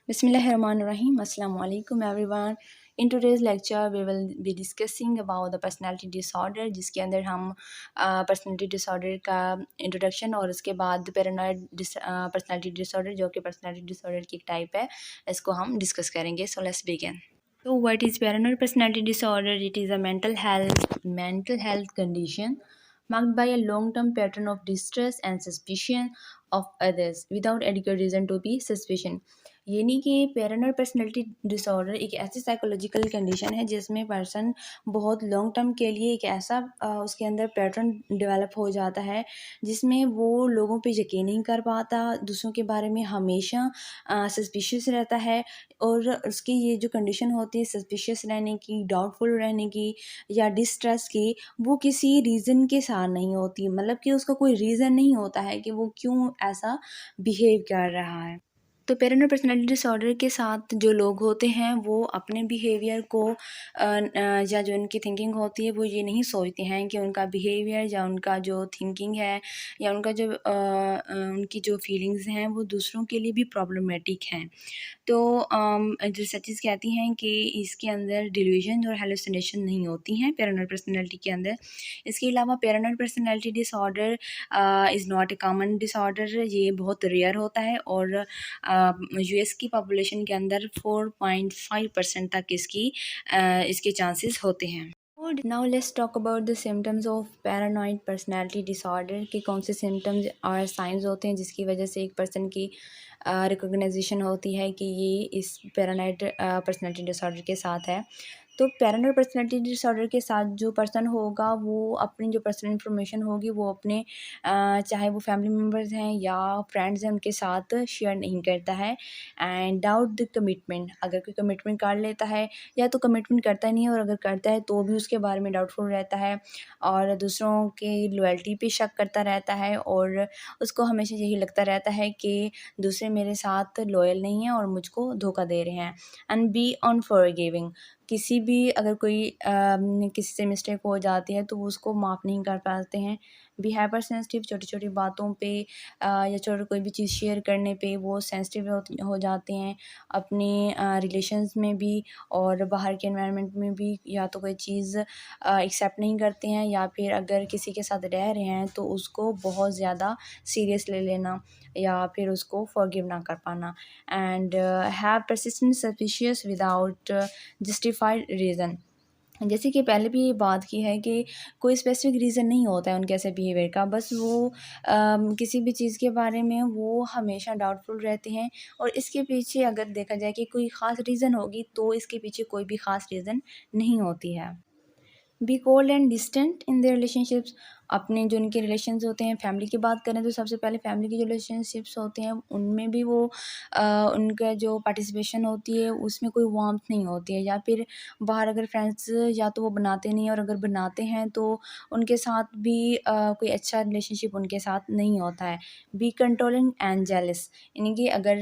Bismillahirrahmanirrahim. Assalamu alaikum everyone. In today's lecture we will be discussing about the personality disorder, जिसके अंदर हम personality disorder का introduction और उसके बाद paranoid personality disorder जो कि personality disorder की एक type है, इसको हम discuss करेंगे. So let's begin. So what is paranoid personality disorder? It is a mental health condition marked by a long-term pattern of distrust and suspicion of others without adequate reason to be suspicion. यानी कि paranoid personality disorder एक ऐसी psychological condition है जिसमें person बहुत long term के लिए एक ऐसा उसके अंदर पैटर्न डेवलप हो जाता है जिसमें वो लोगों पे यकीन नहीं कर पाता, दूसरों के बारे में हमेशा सस्पिशियस रहता है। और उसकी ये जो कंडीशन होती है सस्पिशियस रहने की, डाउटफुल रहने की या डिस्ट्रस्ट की, वो किसी रीज़न के साथ नहीं होती, मतलब कि उसका कोई रीज़न नहीं होता है कि वो क्यों ऐसा बिहेव कर रहा है। तो पैरानॉइड पर्सनैलिटी डिसऑर्डर के साथ जो लोग होते हैं वो अपने बिहेवियर को या जो उनकी थिंकिंग होती है वो ये नहीं सोचते हैं कि उनका बिहेवियर या उनका जो थिंकिंग है या उनका जो उनकी जो फीलिंग्स हैं वो दूसरों के लिए भी प्रॉब्लमेटिक हैं। तो रिसर्चेस कहती हैं कि इसके अंदर डिल्यूजन और हेलुसिनेशन नहीं होती हैं पैरानॉइड पर्सनैलिटी के अंदर। इसके अलावा paranoid personality disorder is not a common disorder, ये बहुत रेयर होता है और यूएस की पॉपुलेशन के अंदर 4.5% तक इसके चांसेस होते हैं। Now let's talk about the symptoms of paranoid personality disorder के कौन से सिम्टम्स और साइंस होते हैं जिसकी वजह से एक पर्सन की रिकॉग्नाइजेशन होती है कि ये इस पैरानॉइड पर्सनैलिटी डिसऑर्डर के साथ है। तो पैरानॉइड पर्सनैलिटी डिसऑर्डर के साथ जो पर्सन होगा वो अपनी जो पर्सनल इन्फॉर्मेशन होगी वो अपने चाहे वो फैमिली मेम्बर्स हैं या फ्रेंड्स हैं उनके साथ शेयर नहीं करता है। एंड डाउट द कमिटमेंट, अगर कोई कमिटमेंट कर लेता है या तो कमिटमेंट करता ही नहीं है और अगर करता है तो भी उसके बारे में डाउटफुल रहता है और दूसरों की लॉयल्टी पे शक करता रहता है और उसको हमेशा यही लगता रहता है कि दूसरे मेरे साथ लॉयल नहीं हैं और मुझको धोखा दे रहे हैं। एंड बी अनफॉरगिविंग, किसी भी अगर कोई किसी से मिस्टेक हो जाती है तो वो उसको माफ़ नहीं कर पाते हैं। बी हाइपर सेंसिटिव, छोटी छोटी बातों पे या छोटी कोई भी चीज़ शेयर करने पे वो सेंसिटिव हो जाते हैं अपने रिलेशंस में भी और बाहर के एनवायरनमेंट में भी। या तो कोई चीज़ एक्सेप्ट नहीं करते हैं या फिर अगर किसी के साथ रह रहे हैं तो उसको बहुत ज़्यादा सीरियस ले लेना या फिर उसको फॉरगिव ना कर पाना। And have persistent suspicious without justified reason, जैसे कि पहले भी ये बात की है कि कोई स्पेसिफिक रीज़न नहीं होता है उनके ऐसे बिहेवियर का, बस वो किसी भी चीज़ के बारे में वो हमेशा डाउटफुल रहते हैं और इसके पीछे अगर देखा जाए कि कोई ख़ास रीज़न होगी तो इसके पीछे कोई भी ख़ास रीज़न नहीं होती है। Be cold and distant in their relationships, अपने जो उनके रिलेशंस होते हैं, फैमिली की बात करें तो सबसे पहले फैमिली के जो रिलेशनशिप्स होते हैं उनमें भी वो उनका जो पार्टिसिपेशन होती है उसमें कोई वार्मथ नहीं होती है। या फिर बाहर अगर फ्रेंड्स या तो वो बनाते नहीं और अगर बनाते हैं तो उनके साथ भी कोई अच्छा रिलेशनशिप उनके साथ नहीं होता है। बी कंट्रोलिंग एंड जेलस, यानी कि अगर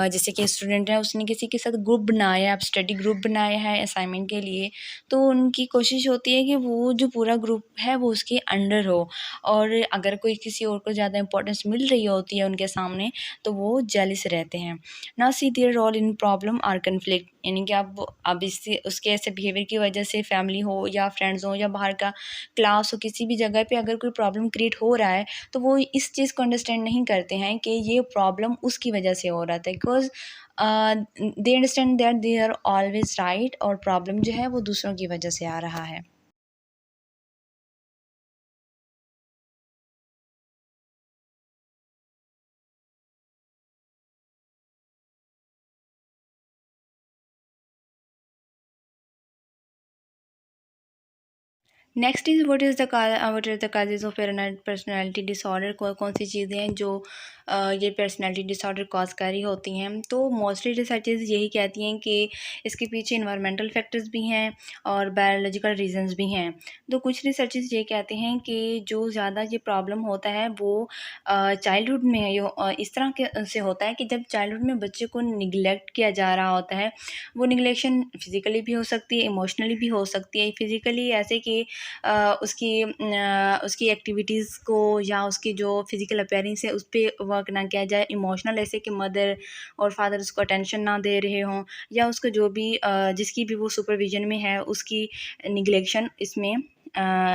जैसे कि स्टूडेंट है उसने किसी के साथ ग्रुप बनाया, अब स्टडी ग्रुप बनाया है असाइनमेंट के लिए, तो उनकी कोशिश होती है कि वो जो पूरा ग्रुप है वो उसके अंडर हो और अगर कोई किसी और को ज़्यादा इंपॉर्टेंस मिल रही होती है उनके सामने तो वो जेलस रहते हैं। ना see their role in problem or conflict, यानी कि अब इससे उसके ऐसे बिहेवियर की वजह से फैमिली हो या फ्रेंड्स हो या बाहर का क्लास हो, किसी भी जगह पे अगर कोई प्रॉब्लम क्रिएट हो रहा है तो वो इस चीज़ को अंडरस्टैंड नहीं करते हैं कि ये प्रॉब्लम उसकी वजह से हो रहा था, because they understand that they are always right और प्रॉब्लम जो है वो दूसरों की वजह से आ रहा है। Next is what is the causes of paranoid personality disorder, कौन सी चीज़ें हैं जो ये पर्सनैलिटी डिसऑर्डर कॉज कर रही होती हैं। तो मोस्टली रिसर्चेस यही कहती हैं कि इसके पीछे इन्वायरमेंटल फैक्टर्स भी हैं और बायोलॉजिकल रीजंस भी हैं। तो कुछ रिसर्चेस ये कहते हैं कि जो ज़्यादा ये प्रॉब्लम होता है वो चाइल्डहुड में है। इस तरह के से होता है कि जब चाइल्डहुड में बच्चे को निगलेक्ट किया जा रहा होता है, वो निगलेक्शन फिज़िकली भी हो सकती है, इमोशनली भी हो सकती है। फिज़िकली ऐसे कि उसकी एक्टिविटीज़ को या उसकी जो फिज़िकल अपीयरेंस है उस पे वर्क ना किया जाए। इमोशनल ऐसे कि मदर और फादर उसको अटेंशन ना दे रहे हों, या उसको जो भी जिसकी भी वो सुपरविज़न में है उसकी निग्लेक्शन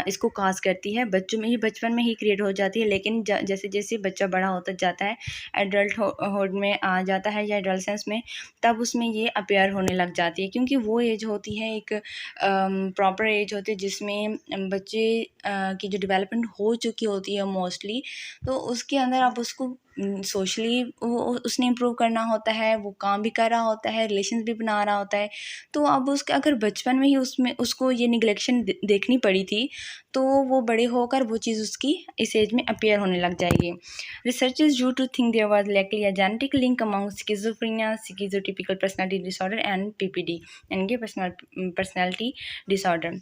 इसको काज़ करती है। बच्चों में ही बचपन में ही क्रिएट हो जाती है, लेकिन जैसे-जैसे बच्चा बड़ा होता जाता है, एडल्टहुड में आ जाता है या एडोलसेंस में, तब उसमें ये अपीयर होने लग जाती है, क्योंकि वो एज होती है एक प्रॉपर एज होती है जिसमें बच्चे की जो डेवलपमेंट हो चुकी होती है मोस्टली, तो उसके अंदर आप उसको सोशली उसने इम्प्रूव करना होता है, वो काम भी कर रहा होता है, रिलेशंस भी बना रहा होता है। तो अब उसका अगर बचपन में ही उसमें उसको ये निग्लेक्शन देखनी पड़ी थी, तो वो बड़े होकर वो चीज़ उसकी इस एज में अपीयर होने लग जाएगी। Researchers used to think there was likely a genetic link among schizophrenia, schizotypal personality disorder, and PPD, यानी कि personality disorder।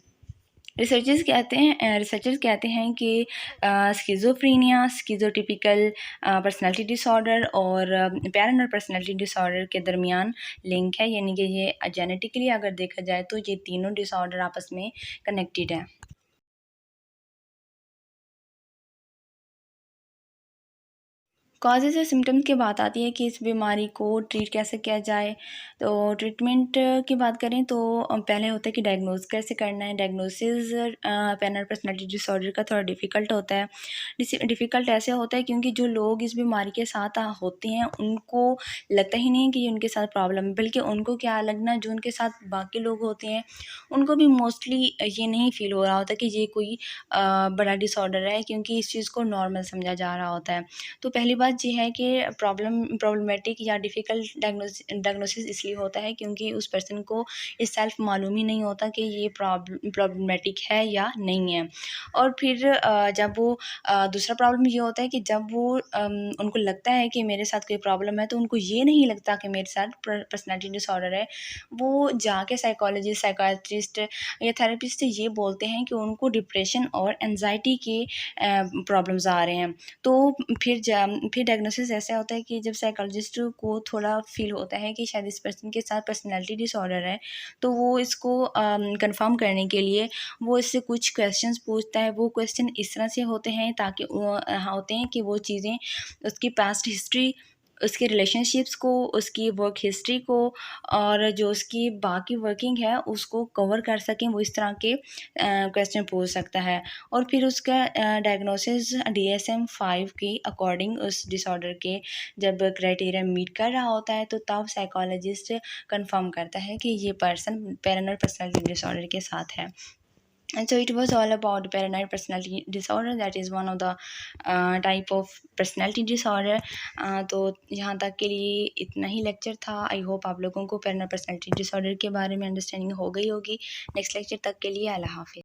रिसर्चर्स कहते हैं कि स्किज़ोफ्रेनिया, स्किज़ोटिपिकल पर्सनालिटी डिसऑर्डर और पैरानॉर्मल पर्सनालिटी डिसऑर्डर के दरमियान लिंक है, यानी कि ये जेनेटिकली अगर देखा जाए तो ये तीनों डिसऑर्डर आपस में कनेक्टेड हैं। कॉजेज़ और सिम्पटम्स की बात आती है कि इस बीमारी को ट्रीट कैसे किया जाए। तो ट्रीटमेंट की बात करें तो पहले होता है कि डायग्नोज़ कैसे करना है। डायग्नोसिस पैरानॉर्मल पर्सनालिटी डिसऑर्डर का थोड़ा डिफ़िकल्ट होता है। डिफ़िकल्ट ऐसे होता है क्योंकि जो लोग इस बीमारी के साथ होते हैं उनको लगता ही नहीं है कि ये उनके साथ प्रॉब्लम है, बल्कि उनको क्या लगना, जो उनके साथ बाकी लोग होते हैं उनको भी मोस्टली ये नहीं फ़ील हो रहा होता कि ये कोई बड़ा डिसऑर्डर है, क्योंकि इस चीज़ को नॉर्मल समझा जा रहा होता है। तो पहली बात ये है कि प्रॉब्लमेटिक या डिफ़िकल्ट डायग्नोसिस इसलिए होता है क्योंकि उस पर्सन को ये सेल्फ मालूम ही नहीं होता कि ये प्रॉब्लमेटिक है या नहीं है। और फिर जब वो दूसरा प्रॉब्लम ये होता है कि जब वो उनको लगता है कि मेरे साथ कोई प्रॉब्लम है, तो उनको ये नहीं लगता कि मेरे साथ पर्सनैलिटी डिसऑर्डर है। वो जाके साइकोलॉजिस्ट, साइकियाट्रिस्ट या थेरेपिस्ट से ये बोलते हैं कि उनको डिप्रेशन और एंग्ज़ायटी के प्रॉब्लम्स आ रहे हैं। तो फिर डायग्नोसिस ऐसा होता है कि जब साइकोलॉजिस्ट को थोड़ा फ़ील होता है कि शायद इस पर्सन के साथ पर्सनैलिटी डिसऑर्डर है, तो वो इसको कन्फर्म करने के लिए वो इससे कुछ क्वेश्चंस पूछता है। वो क्वेश्चन इस तरह से होते हैं ताकि होते हैं कि वो चीज़ें उसकी पास्ट हिस्ट्री, उसके रिलेशनशिप्स को, उसकी वर्क हिस्ट्री को और जो उसकी बाकी वर्किंग है उसको कवर कर सकें। वो इस तरह के क्वेश्चन पूछ सकता है और फिर उसका डायग्नोसिस DSM-5 के अकॉर्डिंग उस डिसऑर्डर के जब क्राइटेरिया मीट कर रहा होता है, तो तब साइकोलॉजिस्ट कंफर्म करता है कि ये पर्सन पैरानॉर्मल पर्सनालिटी डिसऑर्डर के साथ है। And so it was all about paranoid personality disorder, that is one of the type of personality disorder। तो यहाँ तक के लिए इतना ही लेक्चर था। आई होप आप लोगों को पैरानॉइड पर्सनालिटी डिसऑर्डर के बारे में अंडरस्टैंडिंग हो गई होगी। नेक्स्ट लेक्चर तक के लिए अल्लाह हाफ़िज़।